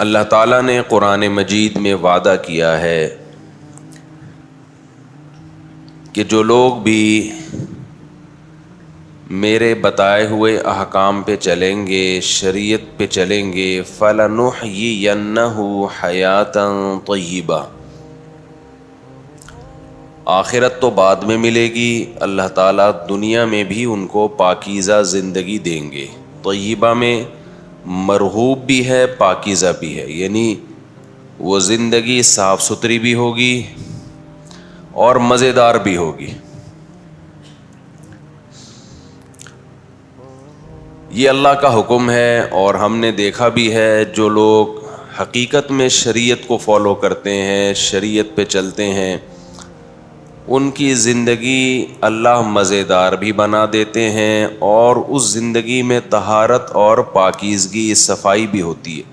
اللہ تعالیٰ نے قرآن مجید میں وعدہ کیا ہے کہ جو لوگ بھی میرے بتائے ہوئے احکام پہ چلیں گے، شریعت پہ چلیں گے، فَلَنُحْيِيَنَّهُ حَيَاتًا طَيِّبَةً، آخرت تو بعد میں ملے گی، اللہ تعالیٰ دنیا میں بھی ان کو پاکیزہ زندگی دیں گے۔ طیبہ میں مرغوب بھی ہے، پاکیزہ بھی ہے، یعنی وہ زندگی صاف ستھری بھی ہوگی اور مزیدار بھی ہوگی۔ یہ اللہ کا حکم ہے، اور ہم نے دیکھا بھی ہے جو لوگ حقیقت میں شریعت کو فالو کرتے ہیں، شریعت پہ چلتے ہیں، ان کی زندگی اللہ مزیدار بھی بنا دیتے ہیں، اور اس زندگی میں طہارت اور پاکیزگی، صفائی بھی ہوتی ہے۔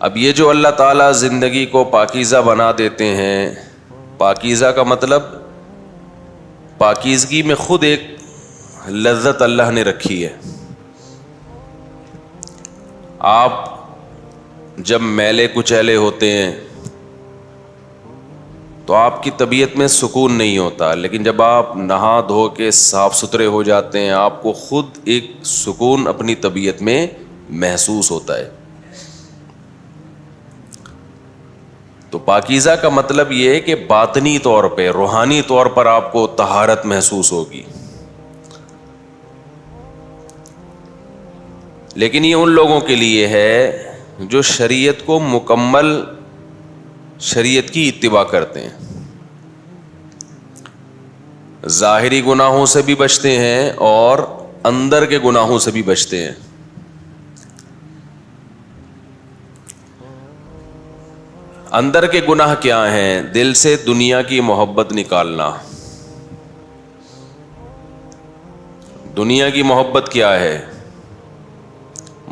اب یہ جو اللہ تعالیٰ زندگی کو پاکیزہ بنا دیتے ہیں، پاکیزہ کا مطلب پاکیزگی میں خود ایک لذت اللہ نے رکھی ہے۔ آپ جب میلے کچیلے ہوتے ہیں تو آپ کی طبیعت میں سکون نہیں ہوتا، لیکن جب آپ نہا دھو کے صاف ستھرے ہو جاتے ہیں، آپ کو خود ایک سکون اپنی طبیعت میں محسوس ہوتا ہے۔ تو پاکیزہ کا مطلب یہ ہے کہ باطنی طور پہ، روحانی طور پر آپ کو طہارت محسوس ہوگی۔ لیکن یہ ان لوگوں کے لیے ہے جو شریعت کو مکمل، شریعت کی اتباع کرتے ہیں، ظاہری گناہوں سے بھی بچتے ہیں اور اندر کے گناہوں سے بھی بچتے ہیں۔ اندر کے گناہ کیا ہیں؟ دل سے دنیا کی محبت نکالنا۔ دنیا کی محبت کیا ہے؟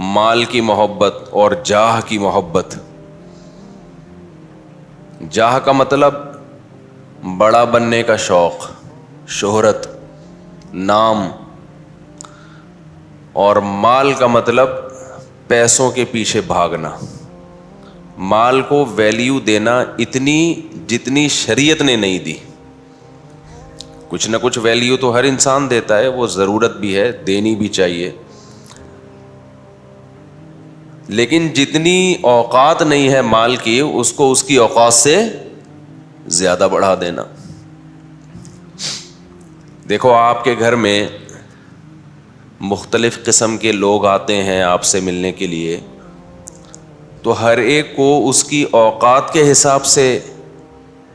مال کی محبت اور جاہ کی محبت۔ جاہ کا مطلب بڑا بننے کا شوق، شہرت، نام، اور مال کا مطلب پیسوں کے پیچھے بھاگنا۔ مال کو ویلیو دینا اتنی جتنی شریعت نے نہیں دی۔ کچھ نہ کچھ ویلیو تو ہر انسان دیتا ہے، وہ ضرورت بھی ہے، دینی بھی چاہیے، لیکن جتنی اوقات نہیں ہے مال کی، اس کو اس کی اوقات سے زیادہ بڑھا دینا۔ دیکھو آپ کے گھر میں مختلف قسم کے لوگ آتے ہیں آپ سے ملنے کے لیے، تو ہر ایک کو اس کی اوقات کے حساب سے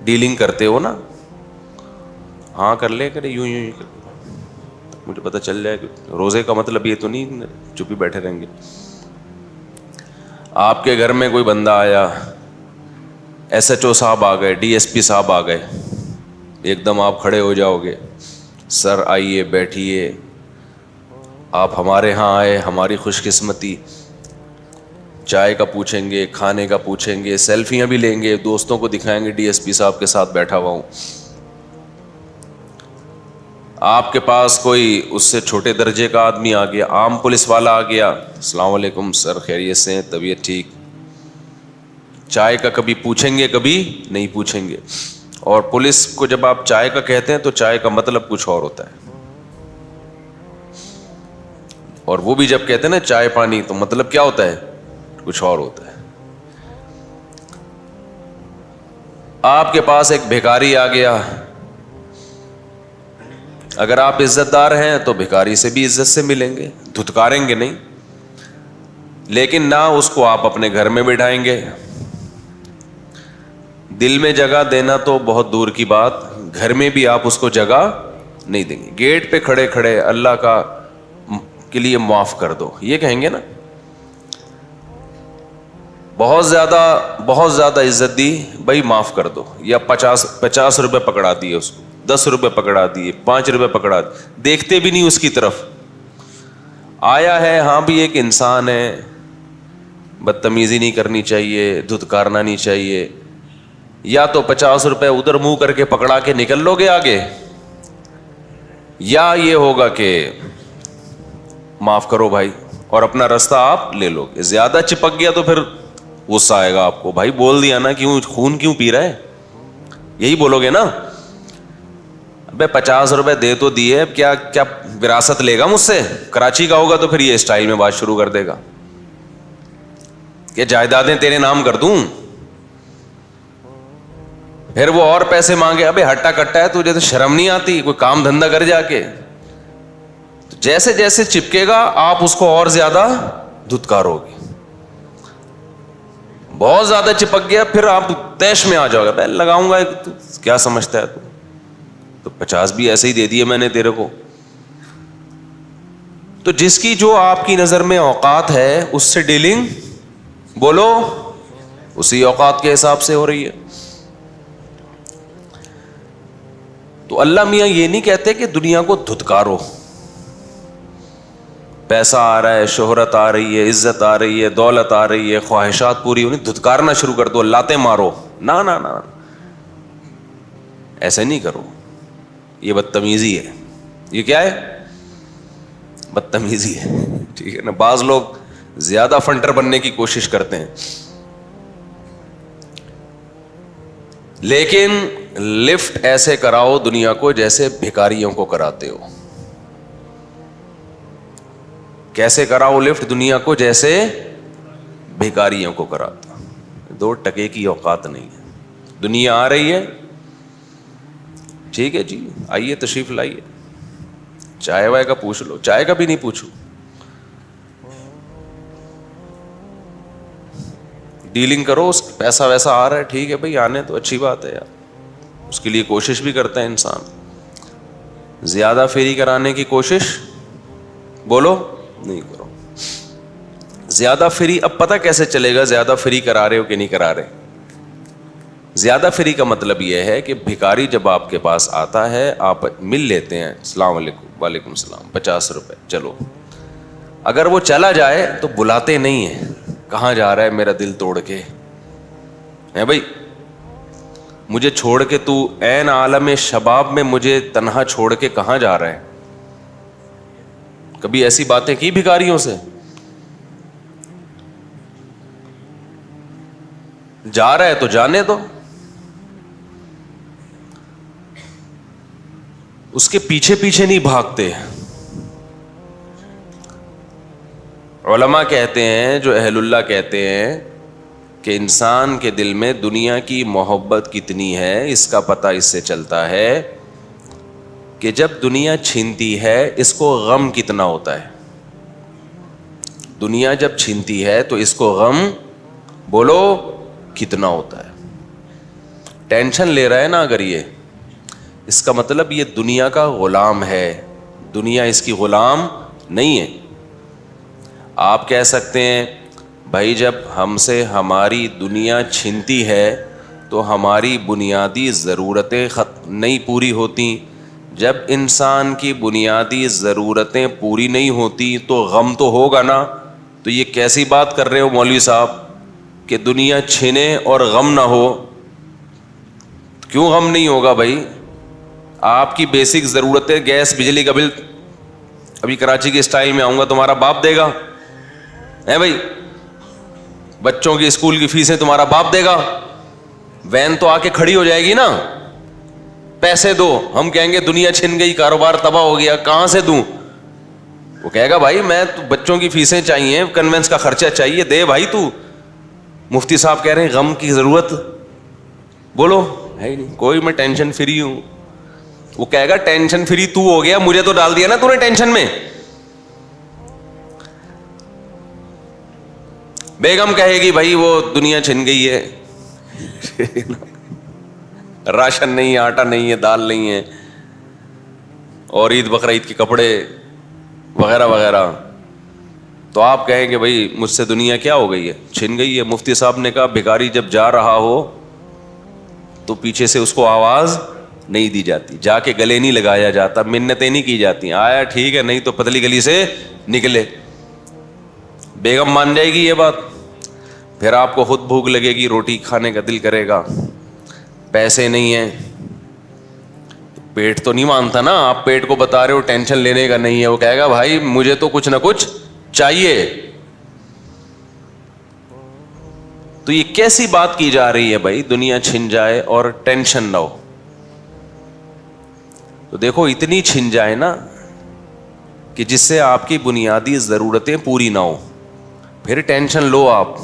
ڈیلنگ کرتے ہو نا۔ ہاں کر لے کرے، یوں یوں کر، مجھے پتہ چل جائے کہ روزے کا مطلب یہ تو نہیں چپ ہی بیٹھے رہیں گے۔ آپ کے گھر میں کوئی بندہ آیا، ایس ایچ او صاحب آ گئے، ڈی ایس پی صاحب آ گئے، ایک دم آپ کھڑے ہو جاؤ گے، سر آئیے بیٹھیے، آپ ہمارے ہاں آئے، ہماری خوش قسمتی۔ چائے کا پوچھیں گے، کھانے کا پوچھیں گے، سیلفیاں بھی لیں گے، دوستوں کو دکھائیں گے ڈی ایس پی صاحب کے ساتھ بیٹھا ہوا ہوں۔ آپ کے پاس کوئی اس سے چھوٹے درجے کا آدمی آ گیا، عام پولیس والا آ گیا، السلام علیکم سر، خیریت سے ہیں؟ طبیعت ٹھیک؟ چائے کا کبھی پوچھیں گے، کبھی نہیں پوچھیں گے۔ اور پولیس کو جب آپ چائے کا کہتے ہیں تو چائے کا مطلب کچھ اور ہوتا ہے، اور وہ بھی جب کہتے ہیں نا چائے پانی، تو مطلب کیا ہوتا ہے؟ کچھ اور ہوتا ہے۔ آپ کے پاس ایک بھکاری آ گیا، اگر آپ عزت دار ہیں تو بھکاری سے بھی عزت سے ملیں گے، دھتکاریں گے نہیں، لیکن نہ اس کو آپ اپنے گھر میں بٹھائیں گے۔ دل میں جگہ دینا تو بہت دور کی بات، گھر میں بھی آپ اس کو جگہ نہیں دیں گے۔ گیٹ پہ کھڑے کھڑے اللہ کا کے لیے معاف کر دو، یہ کہیں گے نا۔ بہت زیادہ عزت دی، بھائی معاف کر دو، یا 50 روپے پکڑا دیے اس کو، 10 روپے پکڑا دیے، 5 روپے پکڑا دیے، دیکھتے بھی نہیں اس کی طرف۔ آیا ہے، ہاں بھی ایک انسان ہے، بدتمیزی نہیں کرنی چاہیے، دھتکارنا نہیں چاہیے۔ یا تو 50 روپے ادھر منہ کر کے پکڑا کے نکل لو گے آگے، یا یہ ہوگا کہ معاف کرو بھائی, اور اپنا راستہ آپ لے لو گے. زیادہ چپک گیا تو پھر غصہ آئے گا آپ کو, بھائی بول دیا نا, کیوں خون کیوں پی رہا ہے, یہی بولو گے نا. ابے 50 روپے دے تو دیے, کیا کیا وراثت لے گا مجھ سے؟ کراچی کا ہوگا تو پھر یہ اسٹائل میں بات شروع کر دے گا کہ جائیدادیں تیرے نام کر دوں. پھر وہ اور پیسے مانگے, ابے ہٹا کٹا ہے تجھے تو شرم نہیں آتی, کوئی کام دھندا کر جا کے. جیسے جیسے چپکے گا آپ اس کو اور زیادہ دھتکارو گے. بہت زیادہ چپک گیا پھر آپ تیش میں آ جاؤ گے, پہلے لگاؤں گا, کیا سمجھتا ہے تو 50 بھی ایسے ہی دے دیے میں نے تیرے کو. تو جس کی جو آپ کی نظر میں اوقات ہے اس سے ڈیلنگ بولو اسی اوقات کے حساب سے ہو رہی ہے. تو اللہ میاں یہ نہیں کہتے کہ دنیا کو دھتکارو, پیسہ آ رہا ہے, شہرت آ رہی ہے, عزت آ رہی ہے, دولت آ رہی ہے, خواہشات پوری ہونی, دھتکارنا شروع کر دو, لاتیں مارو. نہ نہ نہ, ایسے نہیں کرو, یہ بدتمیزی ہے. یہ کیا ہے؟ بدتمیزی ہے, ٹھیک ہے نا. بعض لوگ زیادہ فنٹر بننے کی کوشش کرتے ہیں, لیکن لفٹ ایسے کراؤ دنیا کو جیسے بھکاریوں کو کراتے ہو. کیسے کراؤ لفٹ دنیا کو؟ جیسے بھکاریوں کو کراتا. 2 ٹکے کی اوقات نہیں ہے. دنیا آ رہی ہے, ٹھیک ہے جی, آئیے تشریف لائیے, چائے وائے کا پوچھ لو, چائے کا بھی نہیں پوچھو. ڈیلنگ کرو, اس پیسہ ویسا آ رہا ہے, ٹھیک ہے بھائی, آنے تو اچھی بات ہے یار, اس کے لیے کوشش بھی کرتا ہے انسان. زیادہ فیری کرانے کی کوشش بولو نہیں کرو. زیادہ فری, اب پتہ کیسے چلے گا زیادہ فری کرا رہے ہو کہ نہیں کرا رہے؟ زیادہ فری کا مطلب یہ ہے کہ بھکاری جب آپ کے پاس آتا ہے, آپ مل لیتے ہیں, السلام علیکم, وعلیکم السلام, 50 روپے, چلو. اگر وہ چلا جائے تو بلاتے نہیں ہیں, کہاں جا رہا ہے میرا دل توڑ کے, ہے بھائی مجھے چھوڑ کے تو عین عالم شباب میں مجھے تنہا چھوڑ کے کہاں جا رہا ہے؟ کبھی ایسی باتیں کی بھکاریوں سے؟ جا رہا ہے تو جانے دو, اس کے پیچھے پیچھے نہیں بھاگتے. علماء کہتے ہیں, جو اہل اللہ کہتے ہیں کہ انسان کے دل میں دنیا کی محبت کتنی ہے اس کا پتہ اس سے چلتا ہے کہ جب دنیا چھینتی ہے اس کو غم کتنا ہوتا ہے. دنیا جب چھینتی ہے تو اس کو غم بولو کتنا ہوتا ہے. ٹینشن لے رہا ہے نا اگر یہ, اس کا مطلب یہ دنیا کا غلام ہے, دنیا اس کی غلام نہیں ہے. آپ کہہ سکتے ہیں بھائی جب ہم سے ہماری دنیا چھنتی ہے تو ہماری بنیادی ضرورتیں نہیں پوری ہوتی. جب انسان کی بنیادی ضرورتیں پوری نہیں ہوتی تو غم تو ہوگا نا. تو یہ کیسی بات کر رہے ہو مولوی صاحب کہ دنیا چھنے اور غم نہ ہو؟ کیوں غم نہیں ہوگا بھائی؟ آپ کی بیسک ضرورتیں, گیس بجلی کا بل, ابھی کراچی کے اسٹائل میں آؤں گا, تمہارا باپ دے گا ہے بھائی؟ بچوں کی اسکول کی فیسیں تمہارا باپ دے گا؟ وین تو آ کے کھڑی ہو جائے گی نا, پیسے دو. ہم کہیں گے دنیا چھن گئی, کاروبار تباہ ہو گیا, کہاں سے دوں؟ وہ کہے گا بھائی میں بچوں کی فیسیں چاہیے, کنوینس کا خرچہ چاہیے, دے بھائی تو. مفتی صاحب کہہ رہے ہیں غم کی ضرورت بولو ہے ہی نہیں کوئی, میں ٹینشن فری ہوں. وہ کہے گا ٹینشن فری تو ہو گیا, مجھے تو ڈال دیا نا تو نے ٹینشن میں. بیگم کہے گی بھائی وہ دنیا چھن گئی ہے, راشن نہیں ہے, آٹا نہیں ہے, دال نہیں ہے, اور عید بقرعید کے کپڑے وغیرہ وغیرہ. تو آپ کہیں گے بھائی مجھ سے دنیا کیا ہو گئی ہے, چھن گئی ہے. مفتی صاحب نے کہا بھکاری جب جا رہا ہو تو پیچھے سے اس کو آواز نہیں دی جاتی, جا کے گلے نہیں لگایا جاتا, منتیں نہیں کی جاتی, آیا ٹھیک ہے نہیں تو پتلی گلی سے نکلے. بیگم مان جائے گی یہ بات. پھر آپ کو خود بھوک لگے گی, روٹی کھانے کا دل کرے گا, پیسے نہیں ہیں. پیٹ تو نہیں مانتا نا, آپ پیٹ کو بتا رہے ہو ٹینشن لینے کا نہیں ہے, وہ کہے گا بھائی مجھے تو کچھ نہ کچھ چاہیے. تو یہ کیسی بات کی جا رہی ہے بھائی, دنیا چھن جائے اور ٹینشن نہ ہو. تو دیکھو اتنی چھن جائے نا کہ جس سے آپ کی بنیادی ضرورتیں پوری نہ ہو, پھر ٹینشن لو آپ.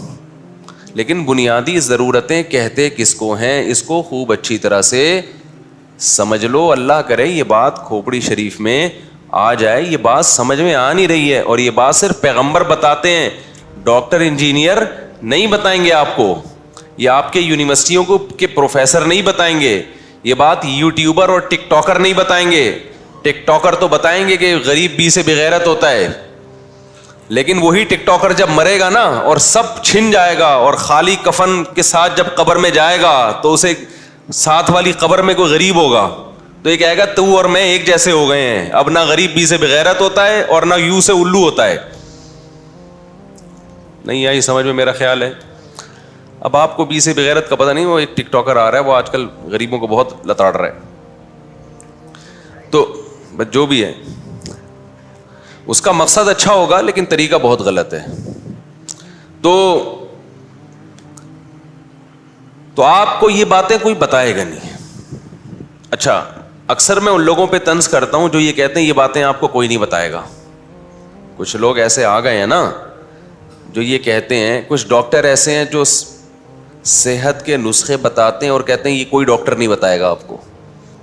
لیکن بنیادی ضرورتیں کہتے کس کو ہیں, اس کو خوب اچھی طرح سے سمجھ لو. اللہ کرے یہ بات کھوپڑی شریف میں آ جائے. یہ بات سمجھ میں آ نہیں رہی ہے, اور یہ بات صرف پیغمبر بتاتے ہیں, ڈاکٹر انجینئر نہیں بتائیں گے آپ کو, یا آپ کے یونیورسٹیوں کو کے پروفیسر نہیں بتائیں گے. یہ بات یوٹیوبر اور ٹک ٹاکر نہیں بتائیں گے. ٹک ٹاکر تو بتائیں گے کہ غریب بی سے بغیرت ہوتا ہے, لیکن وہی ٹک ٹاکر جب مرے گا نا اور سب چھن جائے گا اور خالی کفن کے ساتھ جب قبر میں جائے گا تو اسے ساتھ والی قبر میں کوئی غریب ہوگا تو یہ کہے گا تو اور میں ایک جیسے ہو گئے ہیں. اب نہ غریب بی سے بغیرت ہوتا ہے اور نہ یو سے الو ہوتا ہے. نہیں آئی سمجھ میں میرا خیال ہے. اب آپ کو بی سے بغیرت کا پتہ نہیں, وہ ایک ٹک ٹاکر آ رہا ہے, وہ آج کل غریبوں کو بہت لتاڑ رہا ہے. تو جو بھی ہے اس کا مقصد اچھا ہوگا لیکن طریقہ بہت غلط ہے. تو آپ کو یہ باتیں کوئی بتائے گا نہیں. اچھا, اکثر میں ان لوگوں پہ طنز کرتا ہوں جو یہ کہتے ہیں یہ باتیں آپ کو کوئی نہیں بتائے گا. کچھ لوگ ایسے آ گئے ہیں نا جو یہ کہتے ہیں, کچھ ڈاکٹر ایسے ہیں جو صحت کے نسخے بتاتے ہیں اور کہتے ہیں یہ کوئی ڈاکٹر نہیں بتائے گا آپ کو.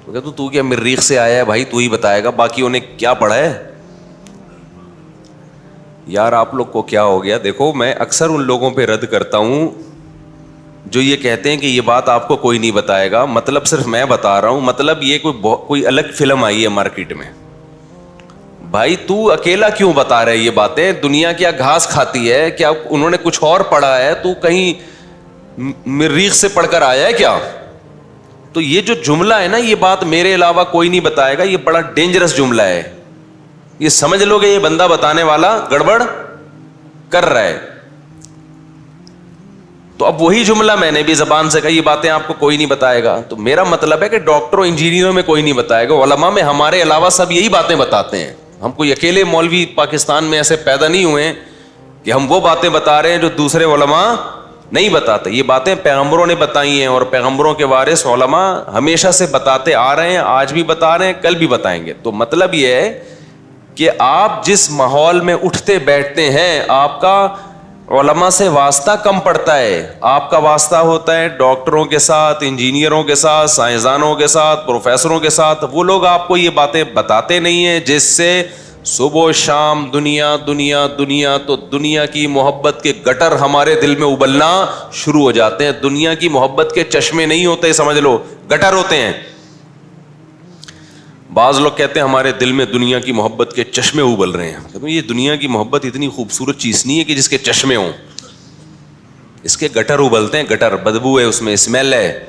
تو کہتا تو کیا مریخ سے آیا ہے بھائی, تو ہی بتائے گا, باقی انہیں کیا پڑھا ہے. یار آپ لوگ کو کیا ہو گیا. دیکھو میں اکثر ان لوگوں پہ رد کرتا ہوں جو یہ کہتے ہیں کہ یہ بات آپ کو کوئی نہیں بتائے گا, مطلب صرف میں بتا رہا ہوں, مطلب یہ کوئی الگ فلم آئی ہے مارکیٹ میں. بھائی تو اکیلا کیوں بتا رہے یہ باتیں, دنیا کیا گھاس کھاتی ہے, کیا انہوں نے کچھ اور پڑھا ہے, تو کہیں مریخ سے پڑھ کر آیا ہے کیا. تو یہ جو جملہ ہے نا, یہ بات میرے علاوہ کوئی نہیں بتائے گا, یہ بڑا ڈینجرس جملہ ہے. یہ سمجھ لو کہ یہ بندہ بتانے والا گڑبڑ کر رہا ہے. تو اب وہی جملہ میں نے بھی زبان سے کہا, یہ باتیں آپ کو کوئی نہیں بتائے گا. تو میرا مطلب ہے کہ ڈاکٹروں انجینئروں میں کوئی نہیں بتائے گا, علماء میں ہمارے علاوہ سب یہی باتیں بتاتے ہیں. ہم کوئی اکیلے مولوی پاکستان میں ایسے پیدا نہیں ہوئے ہیں کہ ہم وہ باتیں بتا رہے ہیں جو دوسرے علماء نہیں بتاتے. یہ باتیں پیغمبروں نے بتائی ہیں, اور پیغمبروں کے وارث علماء ہمیشہ سے بتاتے آ رہے ہیں, آج بھی بتا رہے ہیں, کل بھی بتائیں گے. تو مطلب یہ ہے کہ آپ جس ماحول میں اٹھتے بیٹھتے ہیں آپ کا علماء سے واسطہ کم پڑتا ہے. آپ کا واسطہ ہوتا ہے ڈاکٹروں کے ساتھ, انجینئروں کے ساتھ, سائنسدانوں کے ساتھ, پروفیسروں کے ساتھ. وہ لوگ آپ کو یہ باتیں بتاتے نہیں ہیں, جس سے صبح و شام دنیا دنیا دنیا, تو دنیا کی محبت کے گٹر ہمارے دل میں ابلنا شروع ہو جاتے ہیں. دنیا کی محبت کے چشمے نہیں ہوتے, سمجھ لو گٹر ہوتے ہیں. بعض لوگ کہتے ہیں ہمارے دل میں دنیا کی محبت کے چشمے ابل رہے ہیں. یہ دنیا کی محبت اتنی خوبصورت چیز نہیں ہے کہ جس کے چشمے ہوں, اس کے گٹر ابلتے ہیں. گٹر بدبو ہے, اس میں اسمیل ہے.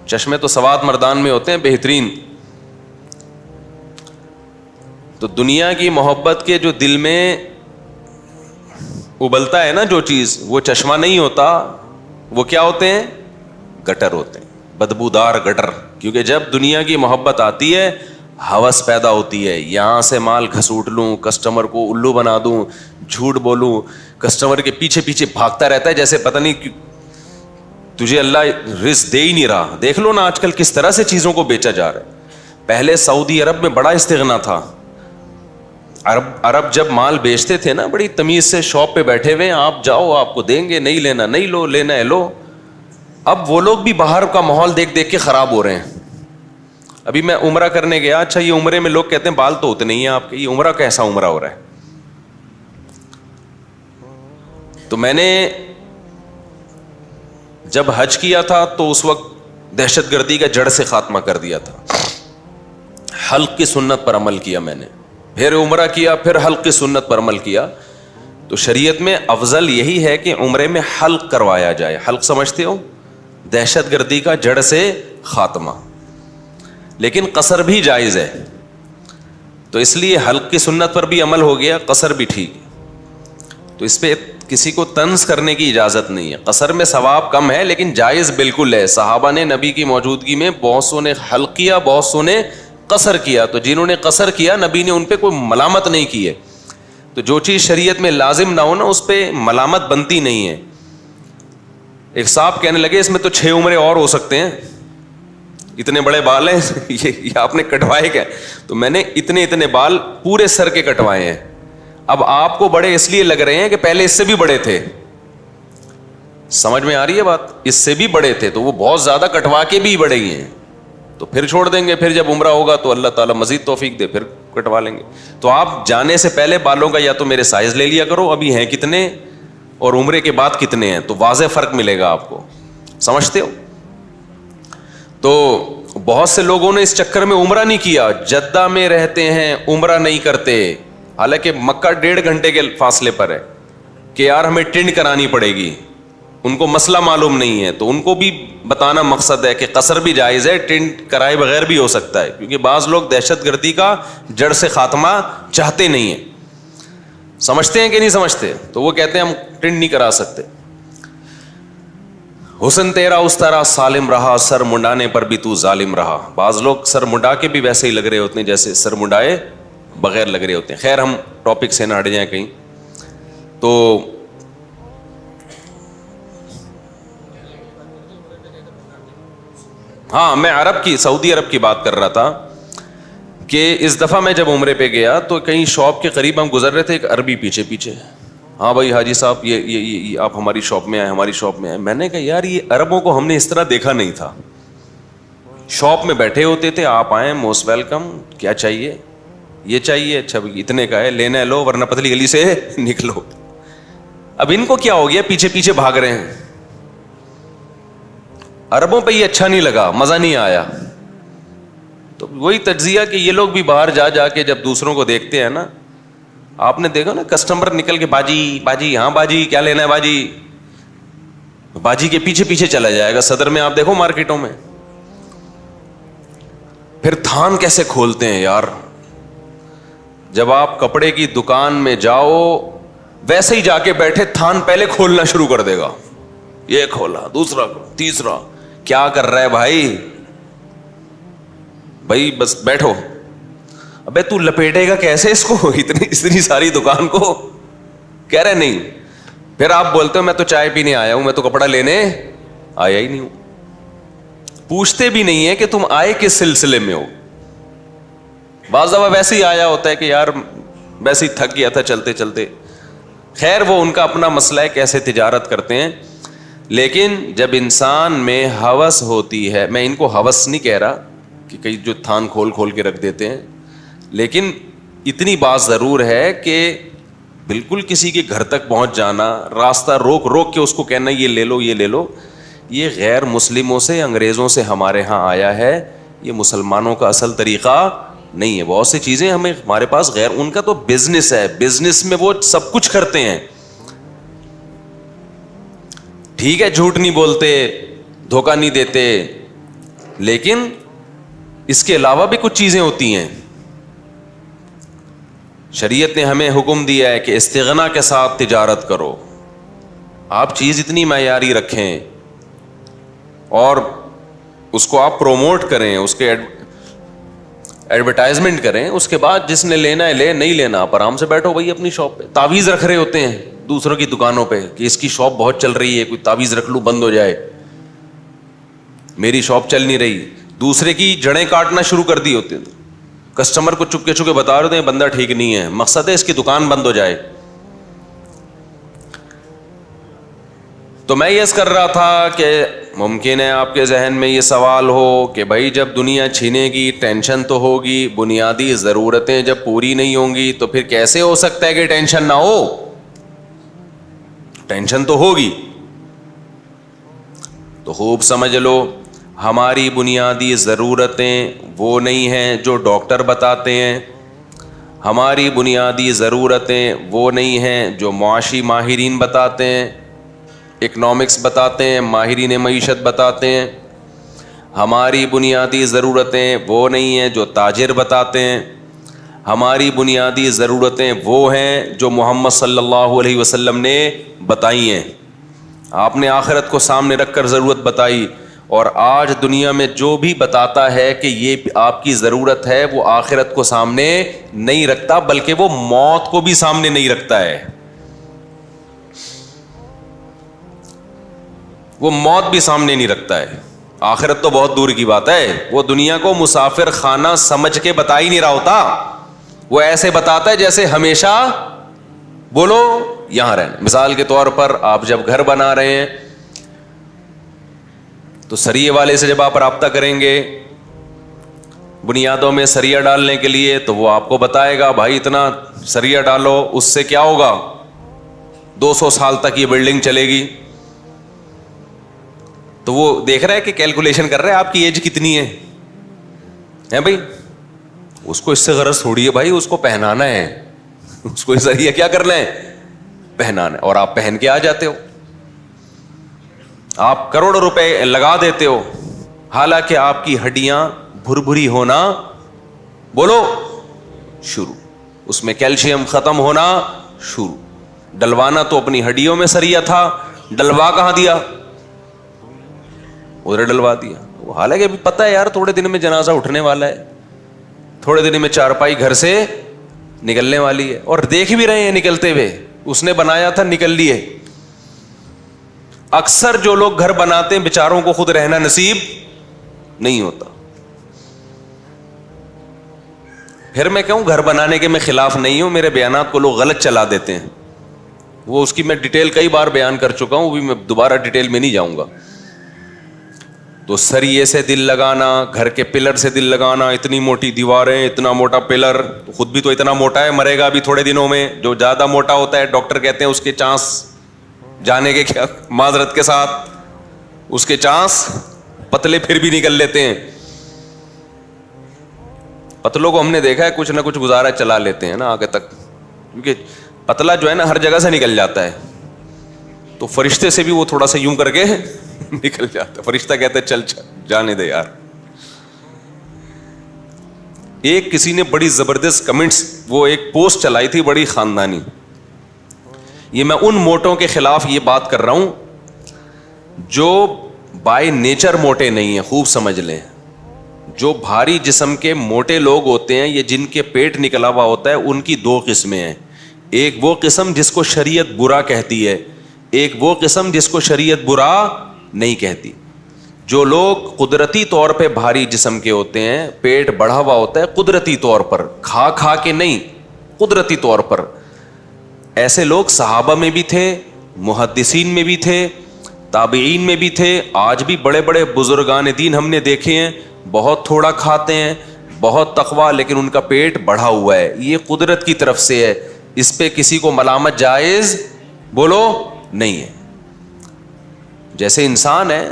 چشمے تو سوات مردان میں ہوتے ہیں بہترین. تو دنیا کی محبت کے جو دل میں ابلتا ہے نا جو چیز, وہ چشمہ نہیں ہوتا, وہ کیا ہوتے ہیں, گٹر ہوتے ہیں, بدبودار گٹر. کیونکہ جب دنیا کی محبت آتی ہے ہوس پیدا ہوتی ہے, یہاں سے مال گھسوٹ لوں, کسٹمر کو الو بنا دوں, جھوٹ بولوں, کسٹمر کے پیچھے پیچھے بھاگتا رہتا ہے جیسے پتہ نہیں تجھے اللہ رزق دے ہی نہیں رہا. دیکھ لو نا آج کل کس طرح سے چیزوں کو بیچا جا رہا ہے. پہلے سعودی عرب میں بڑا استغنا تھا. عرب جب مال بیچتے تھے نا بڑی تمیز سے, شاپ پہ بیٹھے ہوئے, آپ جاؤ آپ کو دیں گے, نہیں لینا نہیں لو, لینا ہے لو. اب وہ لوگ بھی باہر کا ماحول دیکھ دیکھ کے خراب ہو رہے ہیں. ابھی میں عمرہ کرنے گیا, اچھا یہ عمرے میں لوگ کہتے ہیں بال تو ہوتے نہیں ہیں آپ کے, یہ عمرہ کیسا عمرہ ہو رہا ہے. تو میں نے جب حج کیا تھا تو اس وقت دہشت گردی کا جڑ سے خاتمہ کر دیا تھا. حلق کی سنت پر عمل کیا میں نے, پھر عمرہ کیا, پھر حلق کی سنت پر عمل کیا. تو شریعت میں افضل یہی ہے کہ عمرے میں حلق کروایا جائے. حلق سمجھتے ہو, دہشت گردی کا جڑ سے خاتمہ. لیکن قصر بھی جائز ہے, تو اس لیے حلق کی سنت پر بھی عمل ہو گیا, قصر بھی ٹھیک. تو اس پہ کسی کو طنز کرنے کی اجازت نہیں ہے. قصر میں ثواب کم ہے لیکن جائز بالکل ہے. صحابہ نے نبی کی موجودگی میں بہت سو نے حلق کیا, بہت سو نے قصر کیا. تو جنہوں نے قصر کیا نبی نے ان پہ کوئی ملامت نہیں کی ہے. تو جو چیز شریعت میں لازم نہ ہو نا اس پہ ملامت بنتی نہیں ہے. ایک صاحب کہنے لگے اس میں تو 6 عمریں اور ہو سکتے ہیں, اتنے بڑے بال ہیں یہ آپ نے کٹوائے کیا؟ تو میں نے اتنے بال پورے سر کے کٹوائے ہیں. اب آپ کو بڑے اس لیے لگ رہے ہیں کہ پہلے اس سے بھی بڑے تھے. سمجھ میں آ رہی ہے بات؟ اس سے بھی بڑے تھے تو وہ بہت زیادہ کٹوا کے بھی بڑے ہی ہیں, تو پھر چھوڑ دیں گے. پھر جب عمرہ ہوگا تو اللہ تعالیٰ مزید توفیق دے پھر کٹوا لیں گے. تو آپ جانے سے پہلے بالوں کا یا تو میرے سائز لے لیا کرو ابھی ہیں کتنے اور عمرے کے بعد کتنے ہیں, تو واضح فرق ملے گا آپ کو. سمجھتے ہو؟ تو بہت سے لوگوں نے اس چکر میں عمرہ نہیں کیا, جدہ میں رہتے ہیں عمرہ نہیں کرتے, حالانکہ مکہ 1.5 گھنٹے کے فاصلے پر ہے, کہ یار ہمیں ٹینٹ کرانی پڑے گی. ان کو مسئلہ معلوم نہیں ہے, تو ان کو بھی بتانا مقصد ہے کہ قصر بھی جائز ہے, ٹینٹ کرائے بغیر بھی ہو سکتا ہے, کیونکہ بعض لوگ دہشت گردی کا جڑ سے خاتمہ چاہتے نہیں ہیں. سمجھتے ہیں کہ نہیں سمجھتے؟ تو وہ کہتے ہیں ہم ٹینٹ نہیں کرا سکتے. حسن تیرا اس طرح سالم رہا, سر منڈانے پر بھی تو ظالم رہا. بعض لوگ سر منڈا کے بھی ویسے ہی لگ رہے ہوتے ہیں جیسے سر منڈائے بغیر لگ رہے ہوتے ہیں. خیر ہم ٹاپک سے نہ ہٹ جائیں کہیں. تو ہاں میں سعودی عرب کی بات کر رہا تھا کہ اس دفعہ میں جب عمرے پہ گیا تو کہیں شاپ کے قریب ہم گزر رہے تھے, ایک عربی پیچھے, ہاں بھائی حاجی صاحب یہ آپ ہماری شاپ میں آئے. میں نے کہا یار یہ عربوں کو ہم نے اس طرح دیکھا نہیں تھا. شاپ میں بیٹھے ہوتے تھے, آپ آئیں موسٹ ویلکم, کیا چاہیے, یہ چاہیے, اچھا اتنے کا ہے, لینا ہے لو ورنہ پتلی گلی سے نکلو. اب ان کو کیا ہو گیا, پیچھے بھاگ رہے ہیں. عربوں پہ یہ اچھا نہیں لگا, مزہ نہیں آیا. تو وہی تجزیہ کہ یہ لوگ بھی باہر جا کے جب دوسروں کو دیکھتے ہیں نا, آپ نے دیکھا نا کسٹمر نکل کے باجی ہاں باجی کیا لینا ہے باجی کے پیچھے چلا جائے گا. صدر میں آپ دیکھو مارکیٹوں میں پھر تھان کیسے کھولتے ہیں یار. جب آپ کپڑے کی دکان میں جاؤ ویسے ہی جا کے بیٹھے, تھان پہلے کھولنا شروع کر دے گا. یہ کھولا, دوسرا, تیسرا, کیا کر رہا ہے بھائی بس بیٹھو. ابے تو لپیٹے گا کیسے اس کو, اتنی ساری دکان کو, کہہ رہے نہیں. پھر آپ بولتے ہو میں تو چائے پینے آیا ہوں, میں تو کپڑا لینے آیا ہی نہیں ہوں. پوچھتے بھی نہیں ہے کہ تم آئے کس سلسلے میں ہو. بعض دفعہ ویسے ہی آیا ہوتا ہے کہ یار ویسے ہی تھک گیا تھا چلتے چلتے. خیر وہ ان کا اپنا مسئلہ ہے کیسے تجارت کرتے ہیں. لیکن جب انسان میں ہوس ہوتی ہے, میں ان کو ہوس نہیں کہہ رہا کہ کئی جو تھان کھول کے رکھ دیتے ہیں, لیکن اتنی بات ضرور ہے کہ بالکل کسی کے گھر تک پہنچ جانا, راستہ روک کے اس کو کہنا یہ لے لو, یہ غیر مسلموں سے, انگریزوں سے ہمارے ہاں آیا ہے. یہ مسلمانوں کا اصل طریقہ نہیں ہے. بہت سی چیزیں ہمارے پاس غیر, ان کا تو بزنس ہے, بزنس میں وہ سب کچھ کرتے ہیں. ٹھیک ہے جھوٹ نہیں بولتے, دھوکہ نہیں دیتے, لیکن اس کے علاوہ بھی کچھ چیزیں ہوتی ہیں. شریعت نے ہمیں حکم دیا ہے کہ استغنا کے ساتھ تجارت کرو. آپ چیز اتنی معیاری رکھیں اور اس کو آپ پروموٹ کریں, اس کے ایڈورٹائزمنٹ کریں, اس کے بعد جس نے لینا ہے لے, نہیں لینا آپ آرام سے بیٹھو بھائی اپنی شاپ پہ. تعویذ رکھ رہے ہوتے ہیں دوسروں کی دکانوں پہ کہ اس کی شاپ بہت چل رہی ہے, کوئی تعویذ رکھ لوں بند ہو جائے, میری شاپ چل نہیں رہی. دوسرے کی جڑیں کاٹنا شروع کر دی ہوتے ہیں, کسٹمر کو چپ کے بتا رہے ہیں بندہ ٹھیک نہیں ہے, مقصد ہے اس کی دکان بند ہو جائے. تو میں یہ کر رہا تھا کہ ممکن ہے آپ کے ذہن میں یہ سوال ہو کہ بھائی جب دنیا چھینے گی ٹینشن تو ہوگی, بنیادی ضرورتیں جب پوری نہیں ہوں گی تو پھر کیسے ہو سکتا ہے کہ ٹینشن نہ ہو. ٹینشن تو ہوگی. تو خوب سمجھ لو, ہماری بنیادی ضرورتیں وہ نہیں ہیں جو ڈاکٹر بتاتے ہیں, ہماری بنیادی ضرورتیں وہ نہیں ہیں جو معاشی ماہرین بتاتے ہیں, اکنامکس بتاتے ہیں, ماہرین معیشت بتاتے ہیں. ہماری بنیادی ضرورتیں وہ نہیں ہیں جو تاجر بتاتے ہیں, ہماری بنیادی ضرورتیں وہ ہیں جو محمد صلی اللہ علیہ وسلم نے بتائی ہیں. آپ نے آخرت کو سامنے رکھ کر ضرورت بتائی اور آج دنیا میں جو بھی بتاتا ہے کہ یہ آپ کی ضرورت ہے وہ آخرت کو سامنے نہیں رکھتا، بلکہ وہ موت کو بھی سامنے نہیں رکھتا ہے. وہ موت بھی سامنے نہیں رکھتا ہے. آخرت تو بہت دور کی بات ہے. وہ دنیا کو مسافر خانہ سمجھ کے بتا ہی نہیں رہا ہوتا. وہ ایسے بتاتا ہے جیسے ہمیشہ بولو یہاں رہنا. مثال کے طور پر آپ جب گھر بنا رہے ہیں تو سریے والے سے جب آپ رابطہ کریں گے بنیادوں میں سریا ڈالنے کے لیے، تو وہ آپ کو بتائے گا بھائی اتنا سریا ڈالو، اس سے کیا ہوگا، 200 سال تک یہ بلڈنگ چلے گی. تو وہ دیکھ رہا ہے کہ کیلکولیشن کر رہا ہے آپ کی ایج کتنی ہے بھائی. اس کو اس سے غرض تھوڑی ہے بھائی، اس کو پہنانا ہے، اس کو ذریعہ کیا کرنا ہے، پہنانا ہے. اور آپ پہن کے آ جاتے ہو، آپ کروڑوں روپے لگا دیتے ہو، حالانکہ آپ کی ہڈیاں بھری ہونا بولو شروع، اس میں کیلشیم ختم ہونا شروع. ڈلوانا تو اپنی ہڈیوں میں سریا تھا، ڈلوا کہاں دیا، ادھر ڈلوا دیا. حالانکہ ابھی پتہ ہے یار تھوڑے دن میں جنازہ اٹھنے والا ہے، تھوڑے دن میں چارپائی گھر سے نکلنے والی ہے، اور دیکھ بھی رہے ہیں نکلتے ہوئے. اس نے بنایا تھا نکل لیے. اکثر جو لوگ گھر بناتے ہیں بیچاروں کو خود رہنا نصیب نہیں ہوتا. پھر میں کہوں گھر بنانے کے میں خلاف نہیں ہوں، میرے بیانات کو لوگ غلط چلا دیتے ہیں، وہ اس کی میں ڈیٹیل کئی بار بیان کر چکا ہوں، بھی میں دوبارہ ڈیٹیل میں نہیں جاؤں گا. تو سریے سے دل لگانا، گھر کے پلر سے دل لگانا، اتنی موٹی دیواریں، اتنا موٹا پلر، خود بھی تو اتنا موٹا ہے، مرے گا بھی تھوڑے دنوں میں. جو زیادہ موٹا ہوتا ہے ڈاکٹر کہتے ہیں اس کے چانس جانے کے کیا، معذرت کے ساتھ اس کے چانس، پتلے پھر بھی نکل لیتے ہیں. پتلوں کو ہم نے دیکھا ہے کچھ نہ کچھ گزارا چلا لیتے ہیں نا آگے تک، کیونکہ پتلا جو ہے نا ہر جگہ سے نکل جاتا ہے. تو فرشتے سے بھی وہ تھوڑا سا یوں کر کے نکل جاتا ہے. فرشتہ کہتے ہیں چل جانے دے یار. ایک کسی نے بڑی زبردست کمنٹس، وہ ایک پوسٹ چلائی تھی بڑی خاندانی. یہ میں ان موٹوں کے خلاف یہ بات کر رہا ہوں جو بائی نیچر موٹے نہیں ہیں. خوب سمجھ لیں، جو بھاری جسم کے موٹے لوگ ہوتے ہیں، یہ جن کے پیٹ نکلا ہوا ہوتا ہے، ان کی دو قسمیں ہیں. ایک وہ قسم جس کو شریعت برا کہتی ہے، ایک وہ قسم جس کو شریعت برا نہیں کہتی. جو لوگ قدرتی طور پہ بھاری جسم کے ہوتے ہیں، پیٹ بڑھا ہوا ہوتا ہے قدرتی طور پر، کھا کھا کے نہیں، قدرتی طور پر، ایسے لوگ صحابہ میں بھی تھے، محدثین میں بھی تھے، تابعین میں بھی تھے. آج بھی بڑے بڑے بزرگان دین ہم نے دیکھے ہیں، بہت تھوڑا کھاتے ہیں، بہت تقویٰ، لیکن ان کا پیٹ بڑھا ہوا ہے. یہ قدرت کی طرف سے ہے، اس پہ کسی کو ملامت جائز بولو نہیں ہے. جیسے انسان ہے،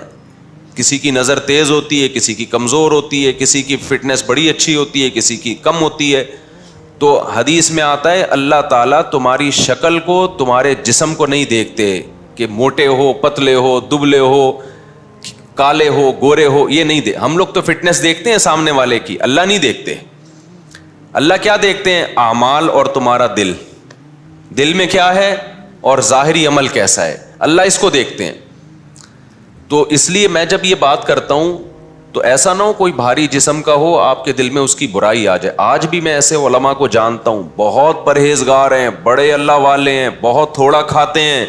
کسی کی نظر تیز ہوتی ہے، کسی کی کمزور ہوتی ہے، کسی کی فٹنس بڑی اچھی ہوتی ہے، کسی کی کم ہوتی ہے. تو حدیث میں آتا ہے اللہ تعالیٰ تمہاری شکل کو، تمہارے جسم کو نہیں دیکھتے کہ موٹے ہو، پتلے ہو، دبلے ہو، کالے ہو، گورے ہو، یہ نہیں دے. ہم لوگ تو فٹنس دیکھتے ہیں سامنے والے کی، اللہ نہیں دیکھتے. اللہ کیا دیکھتے ہیں؟ اعمال اور تمہارا دل، دل میں کیا ہے اور ظاہری عمل کیسا ہے، اللہ اس کو دیکھتے ہیں. تو اس لیے میں جب یہ بات کرتا ہوں تو ایسا نہ ہو کوئی بھاری جسم کا ہو آپ کے دل میں اس کی برائی آ جائے. آج بھی میں ایسے علماء کو جانتا ہوں، بہت پرہیزگار ہیں، بڑے اللہ والے ہیں، بہت تھوڑا کھاتے ہیں،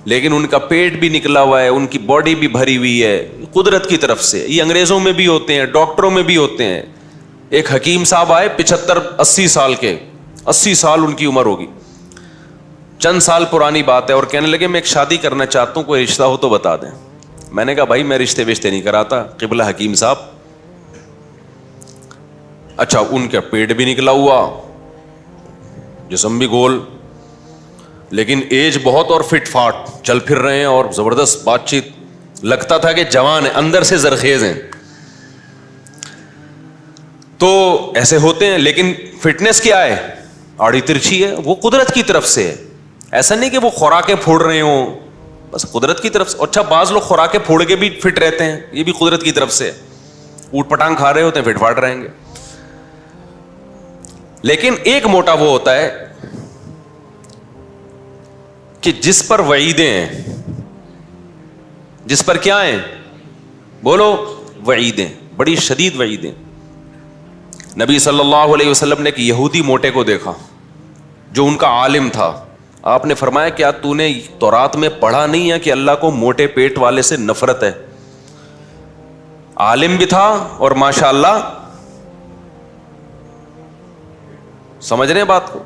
لیکن ان کا پیٹ بھی نکلا ہوا ہے، ان کی باڈی بھی بھری ہوئی ہے قدرت کی طرف سے. یہ انگریزوں میں بھی ہوتے ہیں، ڈاکٹروں میں بھی ہوتے ہیں. ایک حکیم صاحب آئے 75-80 سال کے، 80 سال ان کی عمر ہوگی، چند سال پرانی بات ہے، اور کہنے لگے میں ایک شادی کرنا چاہتا ہوں، کوئی رشتہ ہو تو بتا دیں. میں نے کہا بھائی میں رشتے وشتے نہیں کراتا، قبلہ حکیم صاحب. اچھا، ان کا پیٹ بھی نکلا ہوا، جسم بھی گول، لیکن ایج بہت اور فٹ فاٹ، چل پھر رہے ہیں اور زبردست بات چیت، لگتا تھا کہ جوان ہیں، اندر سے زرخیز ہیں. تو ایسے ہوتے ہیں، لیکن فٹنس کیا ہے؟ آڑی ترچھی ہے، وہ قدرت کی طرف سے ہے. ایسا نہیں کہ وہ خوراکیں پھوڑ رہے ہوں، بس قدرت کی طرف سے. اچھا، بعض لوگ خوراکیں پھوڑ کے بھی فٹ رہتے ہیں، یہ بھی قدرت کی طرف سے. اوٹ پٹانگ کھا رہے ہوتے ہیں، فٹ فاٹ رہیں گے. لیکن ایک موٹا وہ ہوتا ہے کہ جس پر وعیدیں ہیں، جس پر کیا ہیں، بولو وعیدیں, بڑی شدید وعیدیں. نبی صلی اللہ علیہ وسلم نے ایک یہودی موٹے کو دیکھا جو ان کا عالم تھا. آپ نے فرمایا کیا تو نے تورات میں پڑھا نہیں ہے کہ اللہ کو موٹے پیٹ والے سے نفرت ہے؟ عالم بھی تھا اور ماشاء اللہ سمجھ رہے ہیں بات کو,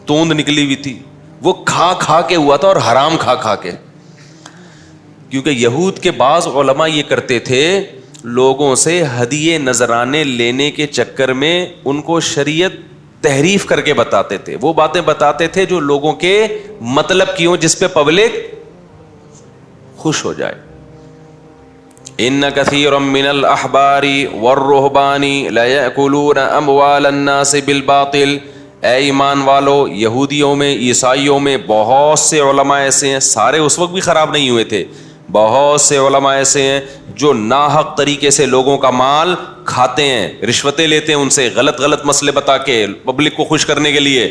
توند نکلی ہوئی تھی. وہ کھا کھا کے ہوا تھا اور حرام کھا کھا کے, کیونکہ یہود کے بعض علماء یہ کرتے تھے, لوگوں سے ہدیے نذرانے لینے کے چکر میں ان کو شریعت تحریف کر کے بتاتے تھے, وہ باتیں بتاتے تھے جو لوگوں کے مطلب کی ہوں, جس پہ پبلک خوش ہو جائے. ان کثیر من الاحبار والرہبان لیأکلون اموال الناس بالباطل. اے ایمان والو, یہودیوں میں عیسائیوں میں بہت سے علماء ایسے ہیں, سارے اس وقت بھی خراب نہیں ہوئے تھے, بہت سے علماء ایسے ہیں جو ناحق طریقے سے لوگوں کا مال کھاتے ہیں, رشوتیں لیتے ہیں ان سے, غلط غلط مسئلے بتا کے پبلک کو خوش کرنے کے لیے.